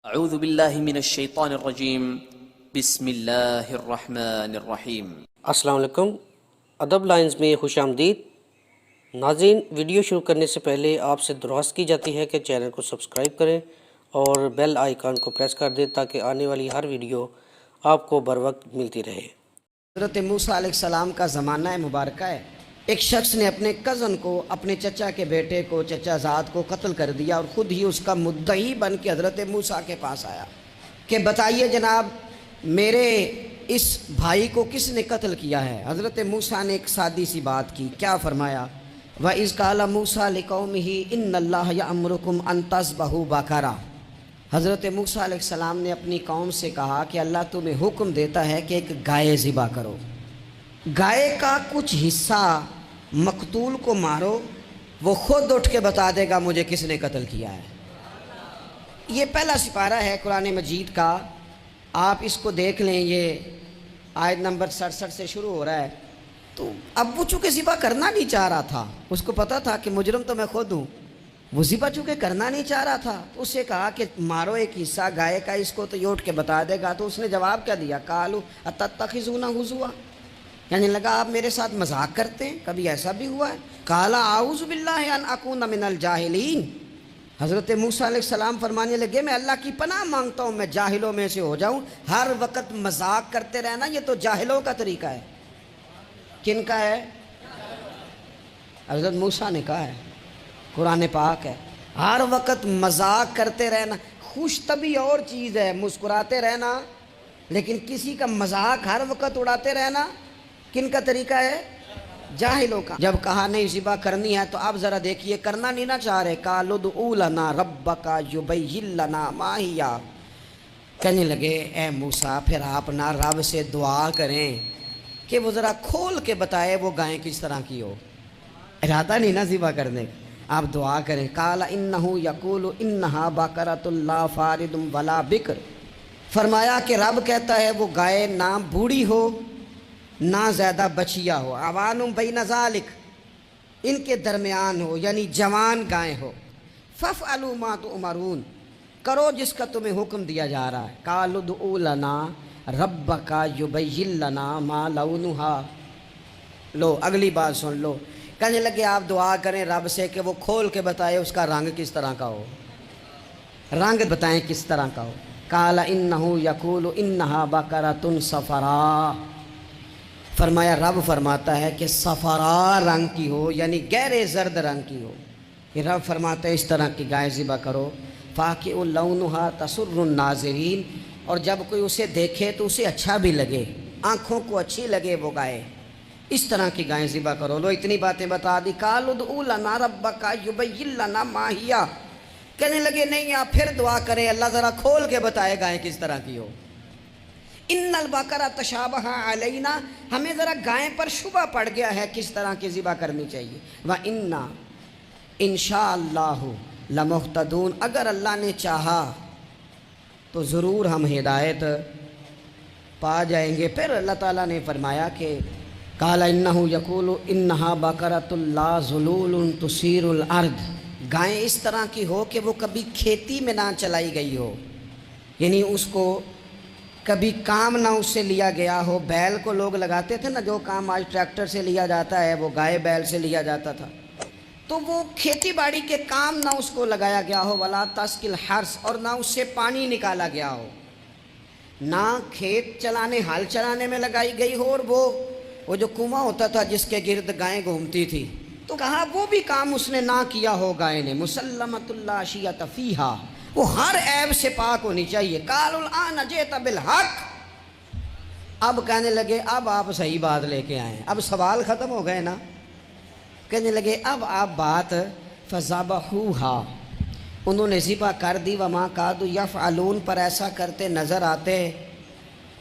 اعوذ باللہ من الشیطان الرجیم بسم اللہ الرحمن الرحیم۔ السلام علیکم، ادب لائنز میں خوش آمدید۔ ناظرین، ویڈیو شروع کرنے سے پہلے آپ سے درخواست کی جاتی ہے کہ چینل کو سبسکرائب کریں اور بیل آئیکن کو پریس کر دیں تاکہ آنے والی ہر ویڈیو آپ کو بر وقت ملتی رہے۔ حضرت موسیٰ علیہ السلام کا زمانہ مبارکہ ہے۔ ایک شخص نے اپنے کزن کو، اپنے چچا کے بیٹے کو، چچا زاد کو قتل کر دیا اور خود ہی اس کا مدعی بن کے حضرت موسیٰ کے پاس آیا کہ بتائیے جناب، میرے اس بھائی کو کس نے قتل کیا ہے؟ حضرت موسیٰ نے ایک سادی سی بات کی، کیا فرمایا؟ وَإِذْ قَالَ مُوسَىٰ لِقَوْمِهِ إِنَّ اللَّهَ يَأْمُرُكُمْ أَن تَذْبَحُوا بَقَرَةً۔ حضرت موسیٰ علیہ السلام نے اپنی قوم سے کہا کہ اللہ تمہیں حکم دیتا ہے کہ ایک گائے ذبح کرو، گائے کا کچھ حصہ مقتول کو مارو، وہ خود اٹھ کے بتا دے گا مجھے کس نے قتل کیا ہے۔ یہ پہلا سپارہ ہے قرآن مجید کا، آپ اس کو دیکھ لیں، یہ آیت نمبر 67 سے شروع ہو رہا ہے۔ تو اب وہ چونکہ ذبح کرنا نہیں چاہ رہا تھا، اس کو پتا تھا کہ مجرم تو میں خود ہوں، وہ ذبح چونکہ کرنا نہیں چاہ رہا تھا تو اسے کہا کہ مارو ایک حصہ گائے کا، اس کو تو یہ اٹھ کے بتا دے گا۔ تو اس نے جواب کیا دیا؟ قالوا اتتخذون ہزوا، یعنی لگا آپ میرے ساتھ مذاق کرتے ہیں، کبھی ایسا بھی ہوا ہے؟ قال اعوذ باللہ ان اکون من الجاہلین۔ حضرت موسیٰ علیہ السلام فرمانے لگے میں اللہ کی پناہ مانگتا ہوں میں جاہلوں میں سے ہو جاؤں۔ ہر وقت مذاق کرتے رہنا یہ تو جاہلوں کا طریقہ ہے۔ کن کا ہے؟ حضرت موسیٰ نے کہا ہے، قرآن پاک ہے، ہر وقت مذاق کرتے رہنا۔ خوش طبعی اور چیز ہے، مسکراتے رہنا، لیکن کسی کا مذاق ہر وقت اڑاتے رہنا کن کا طریقہ ہے؟ جاہلوں کا۔ جب کہا نہیں ذبح کرنی ہے تو آپ ذرا دیکھیے، کرنا نہیں نہ چاہ رہے، قالوا ادع لنا ربک یبین لنا ما ہی، کہنے لگے اے موسیٰ پھر آپ نہ رب سے دعا کریں کہ وہ ذرا کھول کے بتائے وہ گائیں کس طرح کی ہو۔ ارادہ نہیں نہ ذبح کرنے، آپ دعا کریں۔ قال انہ یقول انہا بقرۃ لا فارض ولا بکر، فرمایا کہ رب کہتا ہے وہ گائے نہ بوڑھی ہو نہ زیادہ بچیا ہو، عوان بین ذالک، ان کے درمیان ہو، یعنی جوان گائے ہو۔ فافعلوا ما تؤمرون، کرو جس کا تمہیں حکم دیا جا رہا ہے۔ قالوا ادع لنا ربک یبین لنا ما لونھا، لو اگلی بات سن لو، کہنے لگے آپ دعا کریں رب سے کہ وہ کھول کے بتائے اس کا رنگ کس طرح کا ہو، رنگ بتائیں کس طرح کا ہو۔ قال انہ یقول انہا بقرۃ صفراء، فرمایا رب فرماتا ہے کہ صفراء رنگ کی ہو، یعنی گہرے زرد رنگ کی ہو۔ یہ رب فرماتا ہے اس طرح کی گائے ذبح کرو۔ فاقع لونھا تسر الناظرین، اور جب کوئی اسے دیکھے تو اسے اچھا بھی لگے، آنکھوں کو اچھی لگے وہ گائے، اس طرح کی گائیں ذبح کرو۔ لو اتنی باتیں بتا دی۔ قالوا ادع لنا ربک یبین لنا ما ہی، کہنے لگے نہیں آپ پھر دعا کریں اللہ ذرا کھول کے بتائے گائیں کس طرح کی ہو۔ ان البقرہ تشابہ علینا، ہمیں ذرا گائیں پر شبہ پڑ گیا ہے کس طرح کی ذبح کرنی چاہیے۔ وَإِنَّا انشاءاللہ لمہتدون، اگر اللہ نے چاہا تو ضرور ہم ہدایت پا جائیں گے۔ پھر اللہ تعالیٰ نے فرمایا کہ قال انہ یقول انہا بقرۃ لا ذلول تثیر الارض، گائیں اس طرح کی ہو کہ وہ کبھی کھیتی میں نہ چلائی گئی ہو، یعنی اس کو کبھی کام نہ اس سے لیا گیا ہو۔ بیل کو لوگ لگاتے تھے نا، جو کام آج ٹریکٹر سے لیا جاتا ہے وہ گائے بیل سے لیا جاتا تھا، تو وہ کھیتی باڑی کے کام نہ اس کو لگایا گیا ہو۔ ولا تسقی الحرث، اور نہ اس سے پانی نکالا گیا ہو، نہ کھیت چلانے ہل چلانے میں لگائی گئی ہو، اور وہ جو کنواں ہوتا تھا جس کے گرد گائیں گھومتی تھی، تو کہا وہ بھی کام اس نے نہ کیا ہو گائے نے۔ مسلمۃ لا شیۃ فیہا، وہ ہر عیب سے پاک ہونی چاہیے۔ قالوا الآن جئت بالحق، اب کہنے لگے اب آپ صحیح بات لے کے آئیں، اب سوال ختم ہو گئے نا، کہنے لگے اب آپ بات فذبحوہا، انہوں نے ذبح کر دی۔ وما کادوا یفعلون، پر ایسا کرتے نظر آتے،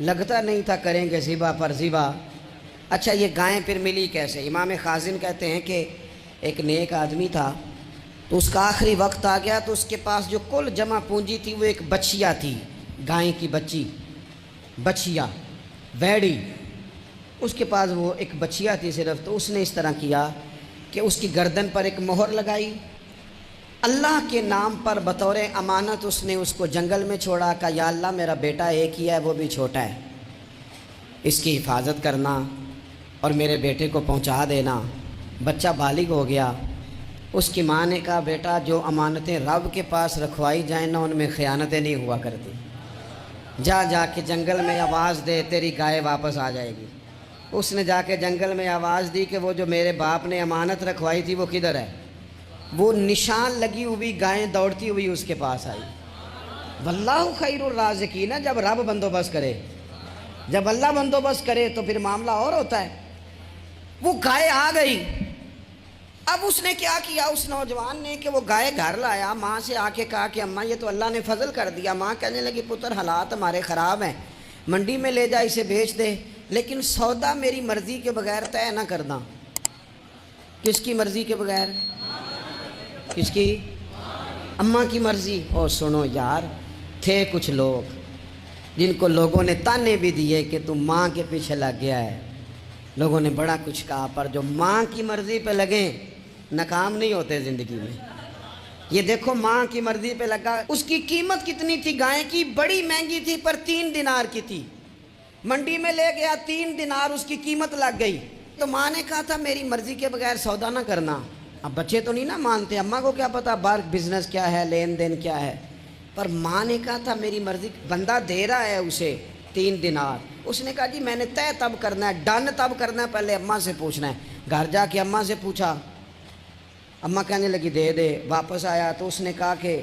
لگتا نہیں تھا کریں گے ذبح پر ذبح۔ اچھا یہ گائیں پھر ملی کیسے؟ امام خازن کہتے ہیں کہ ایک نیک آدمی تھا، تو اس کا آخری وقت آ گیا، تو اس کے پاس جو کل جمع پونجی تھی وہ ایک بچیا تھی، گائیں کی بچی، بچیا ویڑی، اس کے پاس وہ ایک بچیا تھی صرف۔ تو اس نے اس طرح کیا کہ اس کی گردن پر ایک مہر لگائی، اللہ کے نام پر بطور امانت اس نے اس کو جنگل میں چھوڑا، کہا یا اللہ میرا بیٹا ایک ہی ہے، وہ بھی چھوٹا ہے، اس کی حفاظت کرنا اور میرے بیٹے کو پہنچا دینا۔ بچہ بالغ ہو گیا، اس کی ماں نے کہا بیٹا جو امانتیں رب کے پاس رکھوائی جائیں نا ان میں خیانتیں نہیں ہوا کرتی، جا کے جنگل میں آواز دے تیری گائے واپس آ جائے گی۔ اس نے جا کے جنگل میں آواز دی کہ وہ جو میرے باپ نے امانت رکھوائی تھی وہ کدھر ہے؟ وہ نشان لگی ہوئی گائیں دوڑتی ہوئی اس کے پاس آئی۔ واللہ خیر الرازقین، جب رب بندوبست کرے، جب اللہ بندوبست کرے تو پھر معاملہ اور ہوتا ہے۔ وہ گائے آ گئی۔ اب اس نے کیا کیا اس نوجوان نے کہ وہ گائے گھر لایا، ماں سے آ کے کہا کہ اماں یہ تو اللہ نے فضل کر دیا۔ ماں کہنے لگی پتر حالات ہمارے خراب ہیں، منڈی میں لے جا اسے بیچ دے، لیکن سودا میری مرضی کے بغیر طے نہ کرنا۔ کس کی مرضی کے بغیر؟ کس کی؟ اماں کی مرضی۔ اور سنو یار، تھے کچھ لوگ جن کو لوگوں نے تانے بھی دیے کہ تم ماں کے پیچھے لگ گیا ہے، لوگوں نے بڑا کچھ کہا، پر جو ماں کی مرضی پہ لگیں ناکام نہیں ہوتے زندگی میں۔ یہ دیکھو ماں کی مرضی پہ لگا۔ اس کی قیمت کتنی تھی گائے کی؟ بڑی مہنگی تھی، پر 3 دینار کی تھی۔ منڈی میں لے گیا، 3 دینار اس کی قیمت لگ گئی۔ تو ماں نے کہا تھا میری مرضی کے بغیر سودا نہ کرنا۔ اب بچے تو نہیں نا مانتے، اماں کو کیا پتا بار بزنس کیا ہے، لین دین کیا ہے، پر ماں نے کہا تھا میری مرضی۔ بندہ دے رہا ہے اسے 3 دینار، اس نے کہا جی میں نے طے تب کرنا ہے، ڈن تب کرنا ہے، پہلے اماں سے پوچھنا ہے۔ گھر جا کے اماں سے پوچھا، اماں کہنے لگی دے دے۔ واپس آیا تو اس نے کہا کہ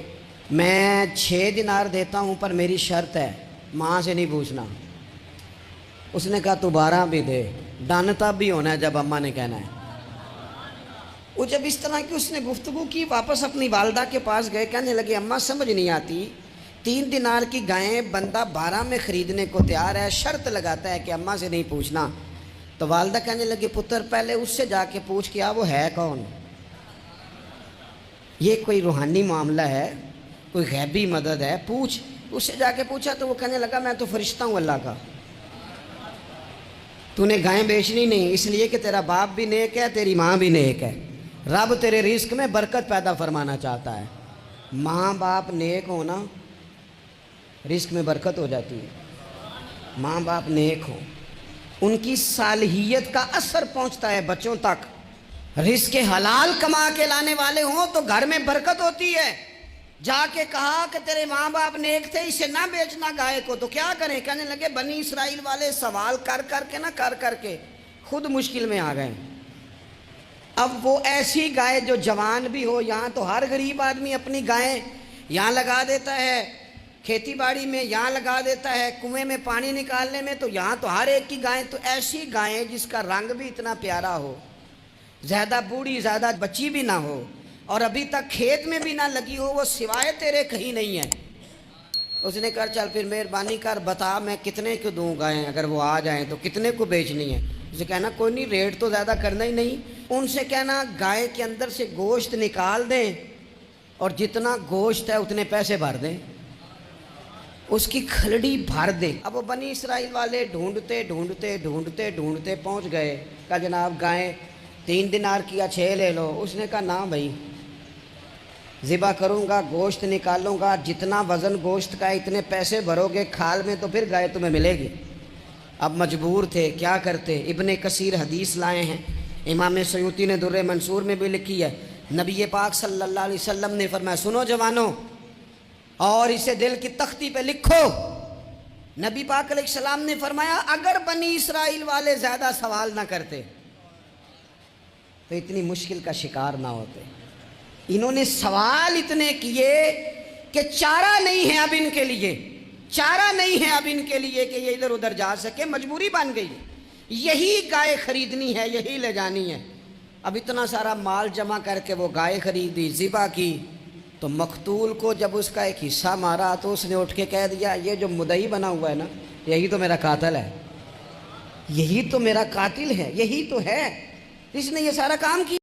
میں 6 دینار دیتا ہوں پر میری شرط ہے، ماں سے نہیں پوچھنا۔ اس نے کہا تو 12 بھی دے، ڈن تب بھی ہونا ہے جب اماں نے کہنا ہے۔ وہ جب اس طرح کی اس نے گفتگو کی، واپس اپنی والدہ کے پاس گئے، کہنے لگے اماں سمجھ نہیں آتی، 3 دینار کی گائیں بندہ 12 میں خریدنے کو تیار ہے، شرط لگاتا ہے کہ اماں سے نہیں پوچھنا۔ تو والدہ کہنے لگے پتر پہلے اس سے جا کے پوچھ کیا وہ ہے کون، یہ کوئی روحانی معاملہ ہے، کوئی غیبی مدد ہے، پوچھ۔ اس سے جا کے پوچھا تو وہ کہنے لگا میں تو فرشتہ ہوں اللہ کا، تو نے گائیں بیچنی نہیں، اس لیے کہ تیرا باپ بھی نیک ہے، تیری ماں بھی نیک ہے، رب تیرے رزق میں برکت پیدا فرمانا چاہتا ہے۔ ماں باپ نیک ہونا رزق میں برکت ہو جاتی ہے۔ ماں باپ نیک ہوں، ان کی صالحیت کا اثر پہنچتا ہے بچوں تک۔ رزق حلال کما کے لانے والے ہوں تو گھر میں برکت ہوتی ہے۔ جا کے کہا کہ تیرے ماں باپ نیک تھے، اسے نہ بیچنا گائے کو، تو کیا کریں؟ کہنے لگے بنی اسرائیل والے سوال کر کر کے خود مشکل میں آ گئے۔ اب وہ ایسی گائے جو جوان بھی ہو، یہاں تو ہر غریب آدمی اپنی گائیں یہاں لگا دیتا ہے، کھیتی باڑی میں یہاں لگا دیتا ہے، کنویں میں پانی نکالنے میں، تو یہاں تو ہر ایک کی گائیں، تو ایسی گائیں جس کا رنگ بھی اتنا پیارا ہو، زیادہ بوڑھی زیادہ بچی بھی نہ ہو، اور ابھی تک کھیت میں بھی نہ لگی ہو، وہ سوائے تیرے کہیں نہیں ہے۔ اس نے کہا چل پھر مہربانی کر بتا میں کتنے کو دوں گائیں، اگر وہ آ جائیں تو کتنے کو بیچنی ہے؟ اسے کہنا کوئی نہیں ریٹ تو زیادہ کرنا ہی نہیں، ان سے کہنا گائے کے اندر سے گوشت نکال دیں اور جتنا گوشت ہے اتنے پیسے بھر دیں، اس کی کھلڑی بھر دیں۔ اب وہ بنی اسرائیل والے ڈھونڈتے پہنچ گئے، کہا جناب گائیں 3 دینار کی 6 لے لو۔ اس نے کہا نہ بھائی، ذبح کروں گا، گوشت نکالوں گا، جتنا وزن گوشت کا اتنے پیسے بھرو گے کھال میں تو پھر گائے تمہیں ملے گی۔ اب مجبور تھے، کیا کرتے؟ ابن کثیر حدیث لائے ہیں، امام سیوطی نے در منصور میں بھی لکھی ہے، نبی پاک صلی اللہ علیہ وسلم نے فرمایا سنو جوانوں اور اسے دل کی تختی پہ لکھو، نبی پاک علیہ السلام نے فرمایا اگر بنی اسرائیل والے زیادہ سوال نہ کرتے تو اتنی مشکل کا شکار نہ ہوتے۔ انہوں نے سوال اتنے کیے کہ چارہ نہیں ہے اب ان کے لیے، چارہ نہیں ہے اب ان کے لیے کہ یہ ادھر ادھر جا سکے، مجبوری بن گئی، یہی گائے خریدنی ہے، یہی لے جانی ہے۔ اب اتنا سارا مال جمع کر کے وہ گائے خریدی، ذبح کی، تو مقتول کو جب اس کا ایک حصہ مارا تو اس نے اٹھ کے کہہ دیا یہ جو مدعی بنا ہوا ہے نا یہی تو میرا قاتل ہے، یہی تو میرا قاتل ہے، یہی تو ہے، اس نے یہ سارا کام کیا۔